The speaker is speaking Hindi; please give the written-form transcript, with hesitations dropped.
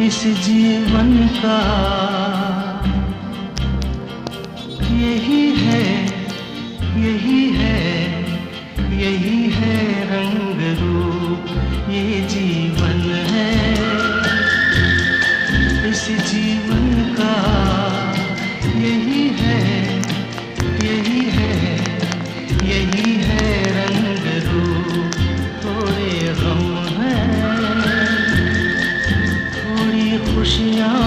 इस जीवन का यही है, यही है, यही है रंग रूप, ये जीवन है। इस जीवन का यही है, यही है, यही है रंग रूप। थोड़े गम हैं, थोड़ी खुशियाँ